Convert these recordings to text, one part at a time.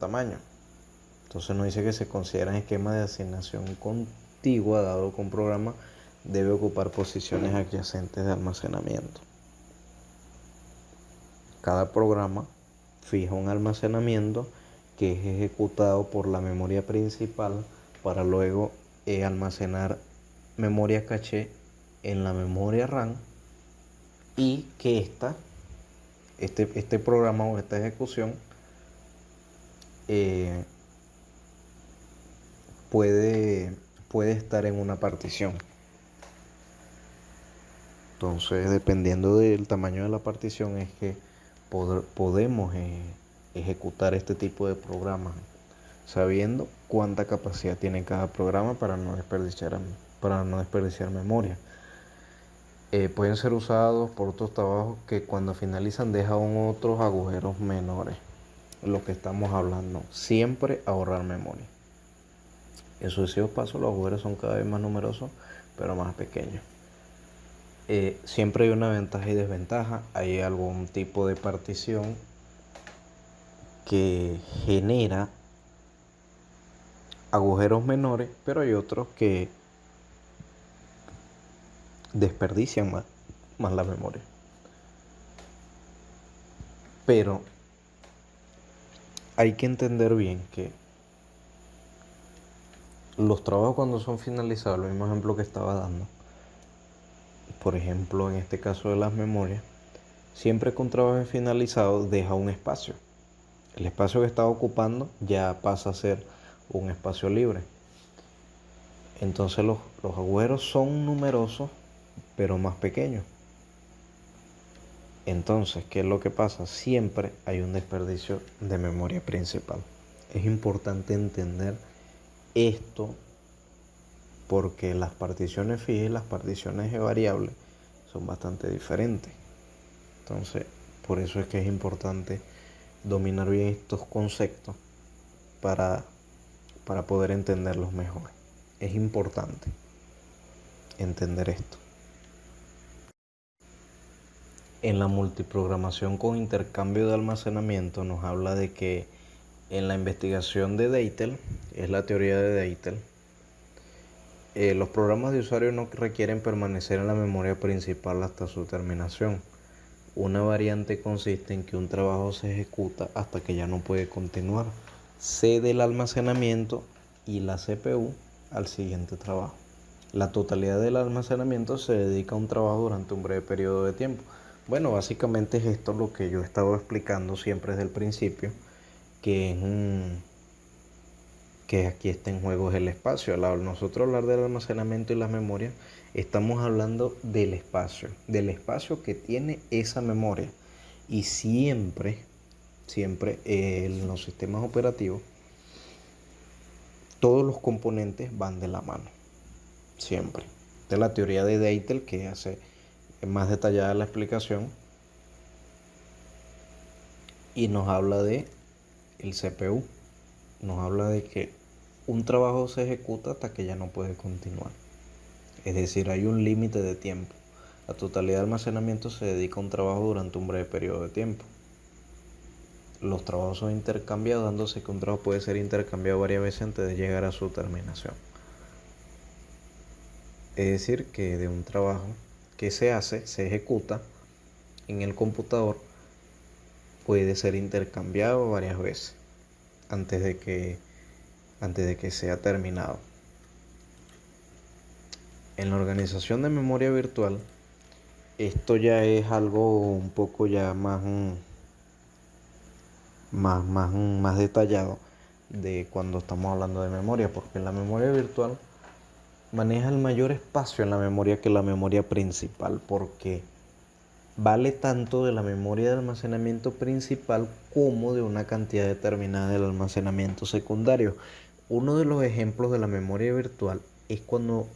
tamaño. Entonces nos dice que se considera esquema de asignación contigua dado que un programa debe ocupar posiciones adyacentes de almacenamiento. Cada programa fija un almacenamiento que es ejecutado por la memoria principal para luego almacenar memoria caché en la memoria RAM, y que este programa o esta ejecución puede estar en una partición. Entonces, dependiendo del tamaño de la partición, es que podemos ejecutar este tipo de programas, sabiendo cuánta capacidad tiene cada programa para no desperdiciar memoria. Pueden ser usados por otros trabajos que cuando finalizan dejan otros agujeros menores. Lo que estamos hablando, siempre ahorrar memoria. En sucesivos pasos los agujeros son cada vez más numerosos, pero más pequeños. Siempre hay una ventaja y desventaja. Hay algún tipo de partición que genera agujeros menores, pero hay otros que desperdician más la memoria. Pero hay que entender bien que los trabajos, cuando son finalizados, el mismo ejemplo que estaba dando, por ejemplo en este caso de las memorias, siempre que un trabajo es finalizado deja un espacio. El espacio que estaba ocupando ya pasa a ser un espacio libre. Entonces los agujeros son numerosos, pero más pequeños. Entonces, ¿qué es lo que pasa? Siempre hay un desperdicio de memoria principal. Es importante entender esto, porque las particiones fijas y las particiones de variables son bastante diferentes. Entonces, por eso es que es importante dominar bien estos conceptos para poder entenderlos mejor. Es importante entender esto. En la multiprogramación con intercambio de almacenamiento nos habla de que en la investigación de Deitel, es la teoría de Deitel, los programas de usuario no requieren permanecer en la memoria principal hasta su terminación. Una variante consiste en que un trabajo se ejecuta hasta que ya no puede continuar. Cede el almacenamiento y la CPU al siguiente trabajo. La totalidad del almacenamiento se dedica a un trabajo durante un breve periodo de tiempo. Bueno, básicamente es esto lo que yo he estado explicando siempre desde el principio, que aquí está en juego el espacio. Al nosotros hablar del almacenamiento y las memorias, estamos hablando del espacio que tiene esa memoria. Y siempre en los sistemas operativos, todos los componentes van de la mano, siempre. Esta es la teoría de Deitel, que hace más detallada la explicación y nos habla de el CPU. Nos habla de que un trabajo se ejecuta hasta que ya no puede continuar. Es decir, hay un límite de tiempo. La totalidad de almacenamiento se dedica a un trabajo durante un breve periodo de tiempo. Los trabajos son intercambiados, dándose que un trabajo puede ser intercambiado varias veces antes de llegar a su terminación. Es decir, que de un trabajo que se ejecuta en el computador, puede ser intercambiado varias veces antes de que sea terminado. En la organización de memoria virtual, esto ya es algo un poco ya más detallado de cuando estamos hablando de memoria, porque la memoria virtual maneja el mayor espacio en la memoria que la memoria principal, porque vale tanto de la memoria de almacenamiento principal como de una cantidad determinada del almacenamiento secundario. Uno de los ejemplos de la memoria virtual es cuando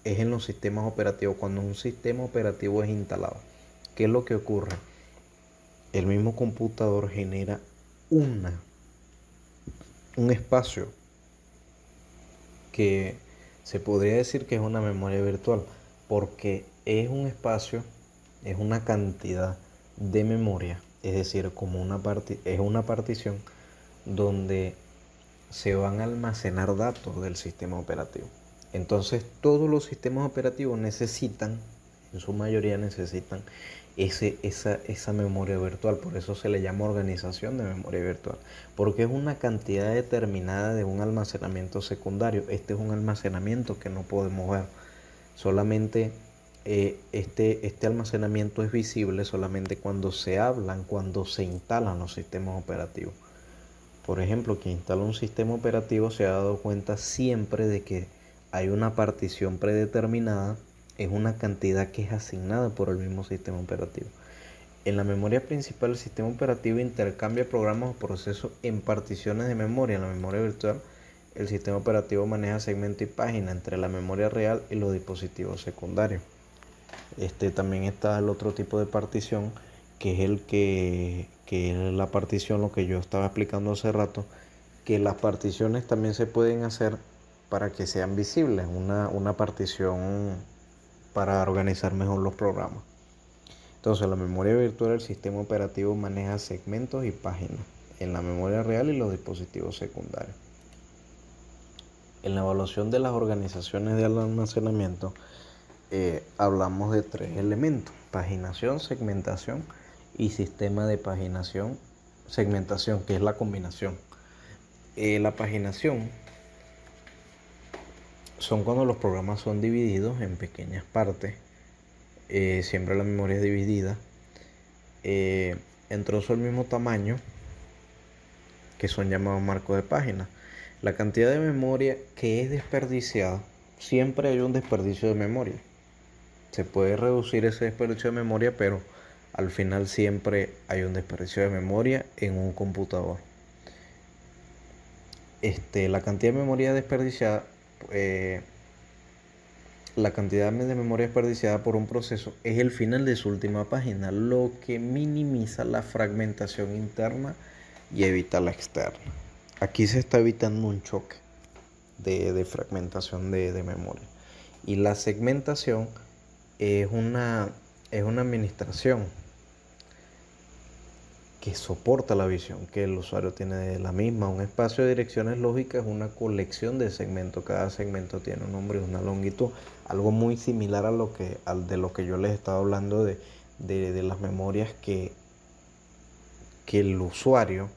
es en los sistemas operativos, cuando un sistema operativo es instalado. ¿Qué es lo que ocurre? El mismo computador genera un espacio que se podría decir que es una memoria virtual, porque es un espacio, es una cantidad de memoria, es decir, como es una partición donde se van a almacenar datos del sistema operativo. Entonces todos los sistemas operativos necesitan, en su mayoría necesitan, esa memoria virtual. Por eso se le llama organización de memoria virtual, porque es una cantidad determinada de un almacenamiento secundario. Este es un almacenamiento que no podemos ver. Solamente este almacenamiento es visible solamente cuando se hablan, cuando se instalan los sistemas operativos. Por ejemplo, quien instala un sistema operativo se ha dado cuenta siempre de que hay una partición predeterminada, es una cantidad que es asignada por el mismo sistema operativo. En la memoria principal, el sistema operativo intercambia programas o procesos en particiones de memoria. En la memoria virtual, el sistema operativo maneja segmentos y páginas entre la memoria real y los dispositivos secundarios. También está el otro tipo de partición, que es que es la partición, lo que yo estaba explicando hace rato, que las particiones también se pueden hacer para que sean visibles, una partición para organizar mejor los programas. Entonces, la memoria virtual del sistema operativo maneja segmentos y páginas en la memoria real y los dispositivos secundarios. En la evaluación de las organizaciones de almacenamiento, hablamos de 3 elementos: paginación, segmentación y sistema de paginación, segmentación, que es la combinación. La paginación son cuando los programas son divididos en pequeñas partes. Siempre la memoria es dividida en trozos del mismo tamaño, que son llamados marcos de página. La cantidad de memoria que es desperdiciada, siempre hay un desperdicio de memoria. Se puede reducir ese desperdicio de memoria, pero al final siempre hay un desperdicio de memoria en un computador. La cantidad de memoria desperdiciada, la cantidad de memoria desperdiciada por un proceso es el final de su última página, lo que minimiza la fragmentación interna y evita la externa. Aquí se está evitando un choque de fragmentación de memoria. Y la segmentación es una administración que soporta la visión que el usuario tiene de la misma. Un espacio de direcciones lógicas es una colección de segmentos. Cada segmento tiene un nombre y una longitud. Algo muy similar de lo que yo les estaba hablando de las memorias que el usuario,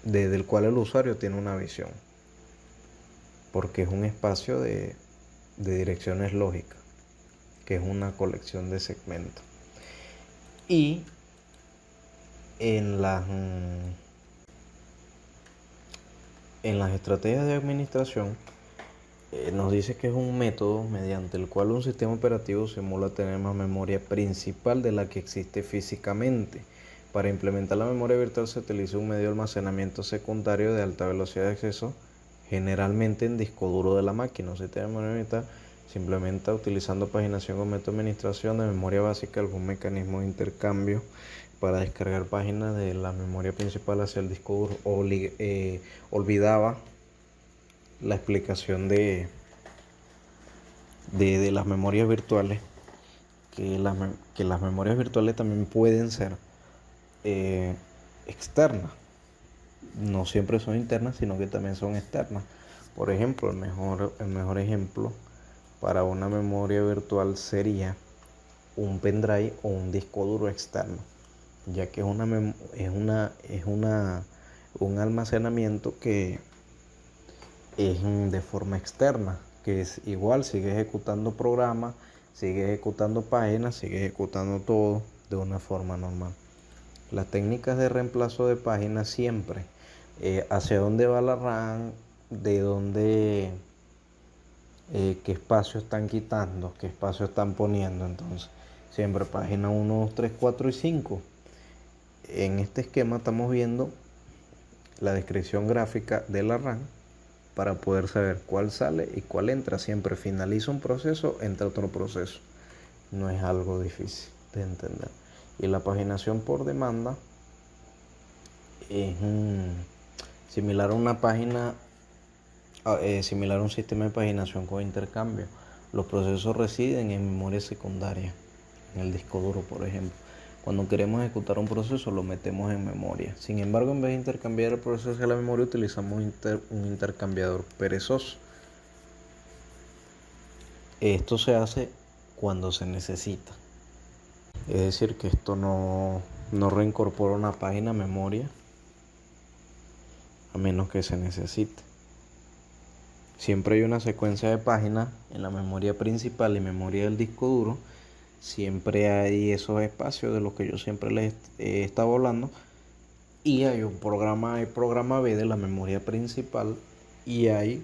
del cual el usuario tiene una visión. Porque es un espacio de direcciones lógicas, que es una colección de segmentos. Y en las estrategias de administración nos dice que es un método mediante el cual un sistema operativo simula tener más memoria principal de la que existe físicamente. Para implementar la memoria virtual se utiliza un medio de almacenamiento secundario de alta velocidad de acceso, generalmente en disco duro de la máquina. Un sistema de memoria virtual se implementa utilizando paginación con método de administración de memoria básica, algún mecanismo de intercambio para descargar páginas de la memoria principal hacia el disco duro. Olvidaba la explicación de las memorias virtuales, que las memorias virtuales también pueden ser externas. No siempre son internas, sino que también son externas. Por ejemplo, el mejor ejemplo para una memoria virtual sería un pendrive o un disco duro externo, ya que es un almacenamiento que es de forma externa, que es igual, sigue ejecutando programas, sigue ejecutando páginas, sigue ejecutando todo de una forma normal. Las técnicas de reemplazo de páginas siempre, hacia dónde va la RAM, de dónde, qué espacio están quitando, qué espacio están poniendo. Entonces, siempre página 1, 2, 3, 4 y 5. En este esquema estamos viendo la descripción gráfica de la RAM para poder saber cuál sale y cuál entra. Siempre finaliza un proceso, entra otro proceso. No es algo difícil de entender. Y la paginación por demanda es similar a una página, similar a un sistema de paginación con intercambio. Los procesos residen en memoria secundaria, en el disco duro, por ejemplo. Cuando queremos ejecutar un proceso lo metemos en memoria. Sin embargo, en vez de intercambiar el proceso a la memoria, utilizamos un intercambiador perezoso. Esto se hace cuando se necesita. Es decir, que esto no reincorpora una página a memoria a menos que se necesite. Siempre hay una secuencia de páginas en la memoria principal y memoria del disco duro. Siempre hay esos espacios de los que yo siempre les he estado hablando. Y hay un programa B de la memoria principal y hay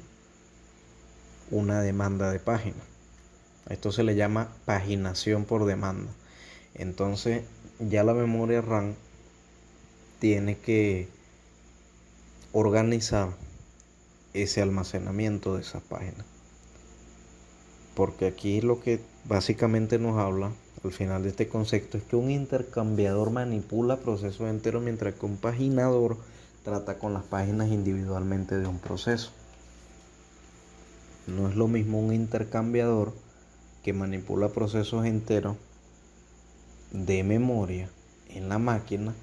una demanda de páginas. Esto se le llama paginación por demanda. Entonces ya la memoria RAM tiene que organizar ese almacenamiento de esas páginas. Porque aquí lo que básicamente nos habla al final de este concepto es que un intercambiador manipula procesos enteros, mientras que un paginador trata con las páginas individualmente de un proceso. No es lo mismo un intercambiador que manipula procesos enteros de memoria en la máquina,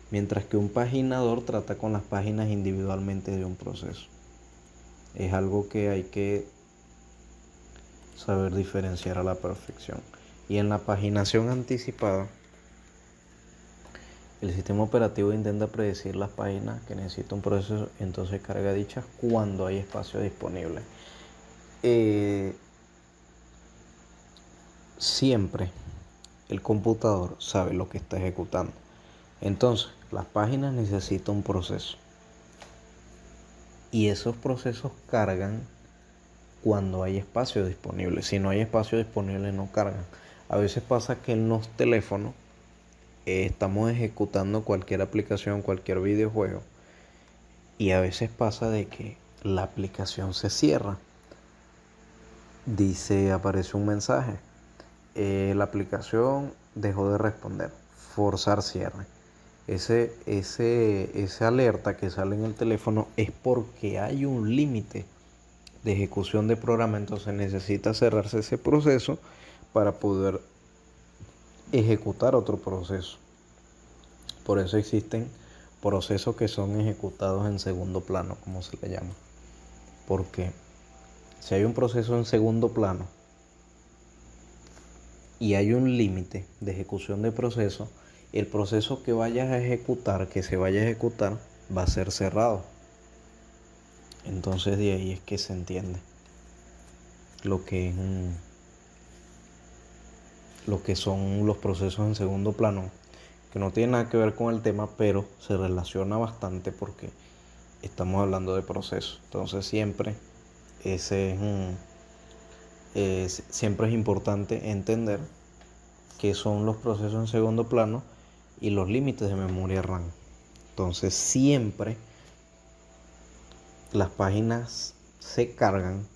mientras que un paginador trata con las páginas individualmente de un proceso. Es algo que hay que saber diferenciar a la perfección. Y en la paginación anticipada, el sistema operativo intenta predecir las páginas que necesita un proceso, entonces carga dichas cuando hay espacio disponible. Siempre el computador sabe lo que está ejecutando. Entonces, las páginas necesitan un proceso. Y esos procesos cargan cuando hay espacio disponible. Si no hay espacio disponible, no cargan. A veces pasa que en los teléfonos estamos ejecutando cualquier aplicación, cualquier videojuego, y a veces pasa de que la aplicación se cierra. Aparece un mensaje. La aplicación dejó de responder. Forzar cierre. Esa alerta que sale en el teléfono es porque hay un límite de ejecución de programa, entonces necesita cerrarse ese proceso para poder ejecutar otro proceso. Por eso existen procesos que son ejecutados en segundo plano, como se le llama. Porque si hay un proceso en segundo plano y hay un límite de ejecución de proceso, el proceso que se vaya a ejecutar, va a ser cerrado. Entonces de ahí es que se entiende lo que son los procesos en segundo plano, que no tiene nada que ver con el tema, pero se relaciona bastante porque estamos hablando de procesos. Entonces siempre siempre es importante entender qué son los procesos en segundo plano y los límites de memoria RAM. Entonces siempre las páginas se cargan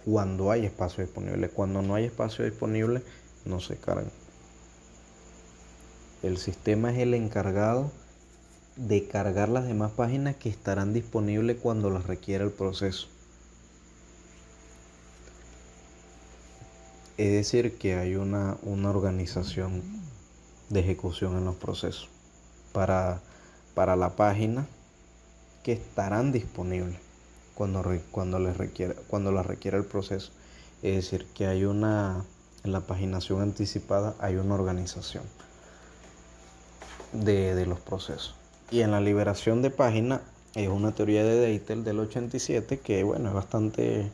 cuando hay espacio disponible. Cuando no hay espacio disponible, no se cargan. El sistema es el encargado de cargar las demás páginas que estarán disponibles cuando las requiera el proceso. Es decir, que hay una organización de ejecución en los procesos para la página que estarán disponibles cuando las requiera el proceso. Es decir, que en la paginación anticipada hay una organización de los procesos. Y en la liberación de página es una teoría de Deitel del 87 que, bueno, es bastante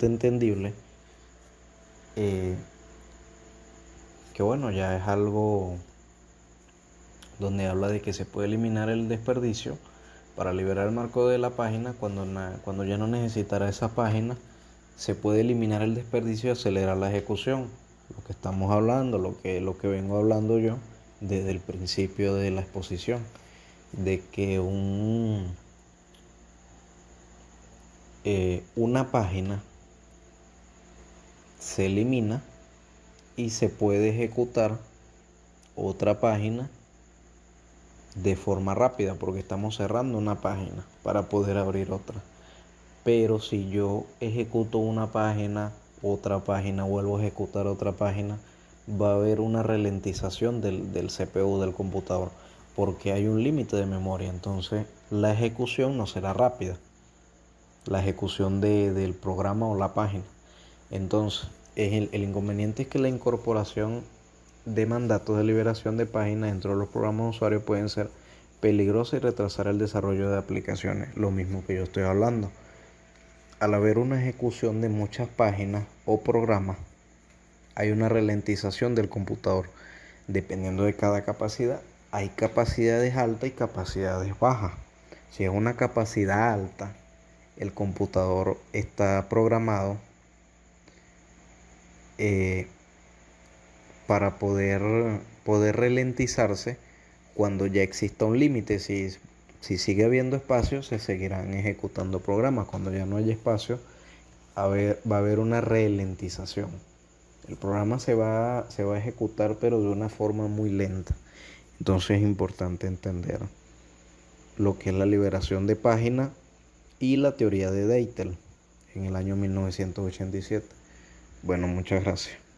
entendible. Que bueno, ya es algo donde habla de que se puede eliminar el desperdicio para liberar el marco de la página. Cuando ya no necesitará esa página, se puede eliminar el desperdicio y acelerar la ejecución. Lo que estamos hablando, lo que vengo hablando yo desde el principio de la exposición, de que una página se elimina y se puede ejecutar otra página de forma rápida, porque estamos cerrando una página para poder abrir otra. Pero si yo ejecuto una página, otra página, vuelvo a ejecutar otra página, va a haber una ralentización del CPU del computador porque hay un límite de memoria. Entonces la ejecución no será rápida, la ejecución del programa o la página. Entonces el inconveniente es que la incorporación de mandatos de liberación de páginas dentro de los programas de usuario pueden ser peligrosas y retrasar el desarrollo de aplicaciones. Lo mismo que yo estoy hablando. Al haber una ejecución de muchas páginas o programas, hay una ralentización del computador. Dependiendo de cada capacidad, hay capacidades altas y capacidades bajas. Si es una capacidad alta, el computador está programado eh, para poder ralentizarse cuando ya exista un límite. Si sigue habiendo espacio, se seguirán ejecutando programas. Cuando ya no haya espacio, va a haber una ralentización. El programa se va a ejecutar, pero de una forma muy lenta. Entonces es importante entender lo que es la liberación de páginas y la teoría de Deitel en el año 1987. Bueno, muchas gracias.